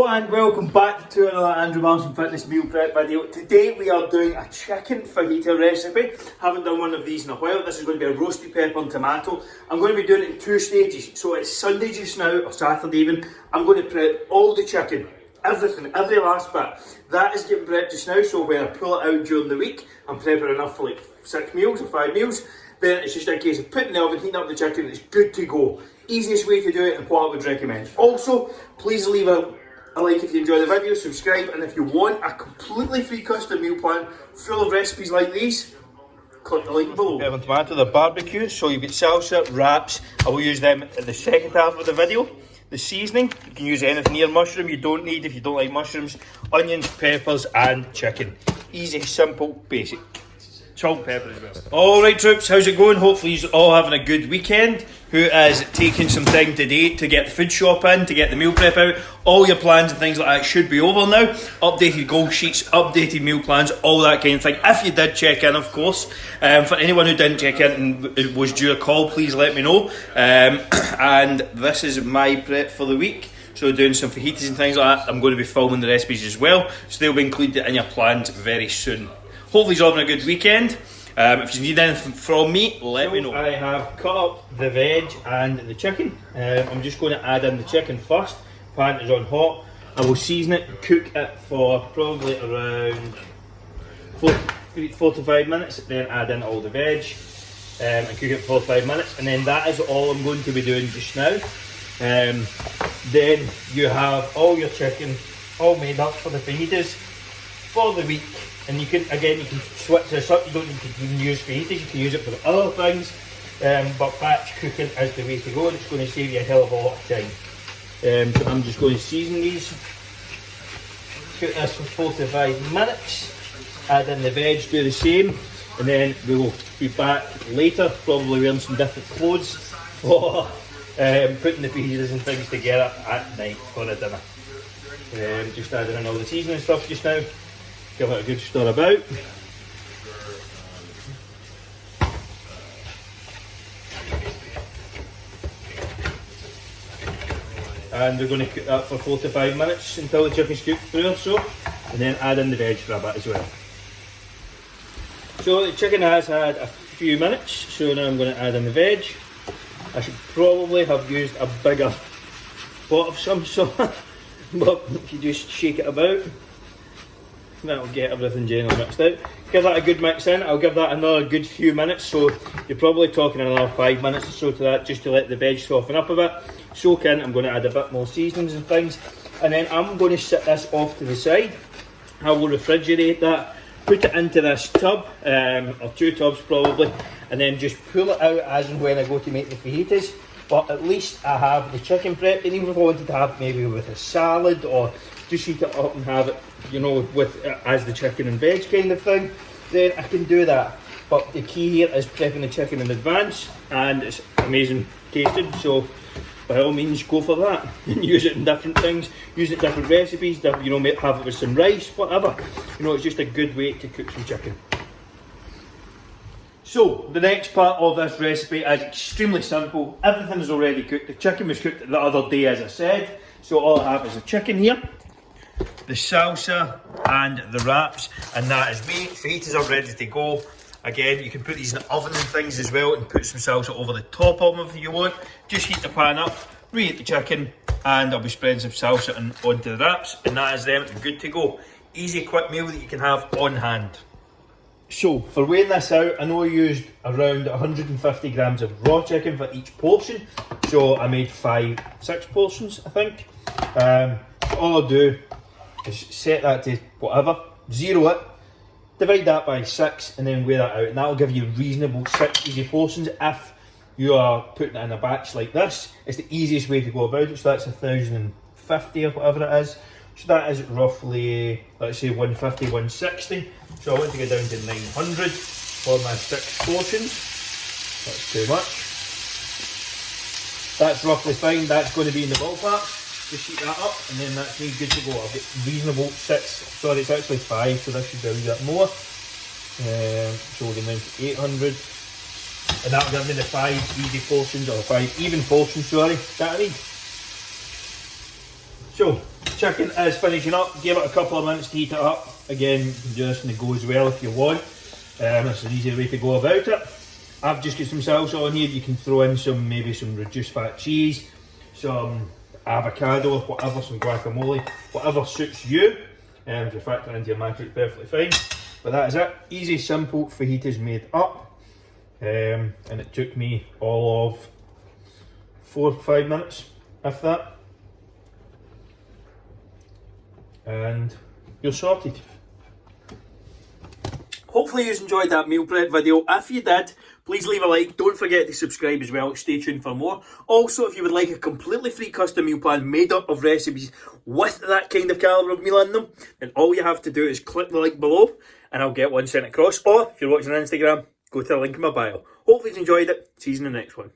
And welcome back to another Andrew Martin Fitness meal prep video. Today we are doing a chicken fajita recipe. Haven't done one of these in a while. This is going to be a roasted pepper and tomato. I'm going to be doing it in two stages. So it's Sunday just now, or Saturday even. I'm going to prep all the chicken, everything, every last bit. That is getting prepped just now, so when I pull it out during the week, I'm prepping enough for like 6 meals or 5 meals. Then it's just a case of putting in the oven, heating up the chicken, and it's good to go. Easiest way to do it and what I would recommend. Also, please leave a like if you enjoy the video, subscribe, and if you want a completely free custom meal plan full of recipes like these, click the link below. Pepper and tomato, the barbecue, so you've got salsa, wraps. I will use them at the second half of the video. The seasoning, you can use anything near mushroom you don't need if you don't like mushrooms. Onions, peppers and chicken. Easy, simple, basic. Salt, pepper as well. Alright troops, how's it going? Hopefully you're all having a good weekend. Who is taking some time today to get the food shop in, to get the meal prep out. All your plans and things like that should be over now. Updated goal sheets, updated meal plans, all that kind of thing. If you did check in, of course. For anyone who didn't check in and was due a call, please let me know. And this is my prep for the week. So doing some fajitas and things like that. I'm going to be filming the recipes as well. So they'll be included in your plans very soon. Hopefully you're having a good weekend. If you need anything from me, let me know. I have cut up the veg and the chicken. I'm just going to add in the chicken first. Pan is on hot. I will season it and cook it for probably around 4 to 5 minutes. Then add in all the veg and cook it for 4 to 5 minutes. And then that is all I'm going to be doing just now. Then you have all your chicken all made up for the fajitas for the week. And you can switch this up. You don't need to even use fajitas, you can use it for other things. But batch cooking is the way to go, and it's going to save you a hell of a lot of time. So I'm just going to season these. Cook this for 4 to 5 minutes. Add in the veg, do the same. And then we will be back later, probably wearing some different clothes for putting the fajitas and things together at night for a dinner. Just adding in all the seasoning stuff just now. Give it a good stir about. And we're going to cook that for 4 to 5 minutes until the chicken's cooked through or so. And then add in the veg for a bit as well. So the chicken has had a few minutes, so now I'm going to add in the veg. I should probably have used a bigger pot of some sort, but if you just shake it about, that'll get everything generally mixed out. Give that a good mix in. I'll give that another good few minutes, so you're probably talking another 5 minutes or so to that, just to let the veg soften up a bit. Soak in. I'm going to add a bit more seasonings and things, and then I'm going to sit this off to the side. I will refrigerate that, put it into this tub, or 2 tubs probably, and then just pull it out as and when I go to make the fajitas. But at least I have the chicken prepped, and even if I wanted to have maybe with a salad or just heat it up and have it, you know, with as the chicken and veg kind of thing, then I can do that. But the key here is prepping the chicken in advance, and it's amazing tasting, so by all means go for that and use it in different things, use it in different recipes, you know, have it with some rice, whatever. You know, it's just a good way to cook some chicken. So, the next part of this recipe is extremely simple. Everything is already cooked. The chicken was cooked the other day, as I said. So all I have is the chicken here, the salsa and the wraps, and that is me. Fajitas are ready to go. Again, you can put these in the oven and things as well and put some salsa over the top of them if you want. Just heat the pan up, reheat the chicken, and I'll be spreading some salsa onto the wraps, and that is them good to go. Easy, quick meal that you can have on hand. So, for weighing this out, I know I used around 150 grams of raw chicken for each portion. So I made 6 portions, I think. All I'll do is set that to whatever, zero it, divide that by 6, and then weigh that out. And that'll give you reasonable 6 easy portions if you are putting it in a batch like this. It's the easiest way to go about it. So that's 1,050 or whatever it is. So that is roughly, let's say 150, 160. So I want to go down to 900 for my 6 portions. That's too much. That's roughly fine. That's going to be in the ballpark. Just heat that up, and then that's me good to go. I'll get reasonable 6. Sorry, it's actually 5, so this should be a wee bit more. So we're going down to 800. And that'll give me the 5 easy portions, or 5 even portions, sorry, that I need. So, chicken is finishing up. Give it a couple of minutes to heat it up. Again, you can do this in the go as well if you want. It's an easy way to go about it. I've just got some salsa on here. You can throw in maybe some reduced fat cheese, some avocado, whatever, some guacamole, whatever suits you. If you factor into your matrix, perfectly fine. But that is it. Easy, simple fajitas made up. And it took me all of 4 or 5 minutes, if that. And you're sorted. Hopefully you enjoyed that meal prep video. If you did, please leave a like. Don't forget to subscribe as well. Stay tuned for more. Also, if you would like a completely free custom meal plan made up of recipes with that kind of calibre of meal in them, then all you have to do is click the link below and I'll get one sent across. Or if you're watching on Instagram, go to the link in my bio. Hopefully you enjoyed it. See you in the next one.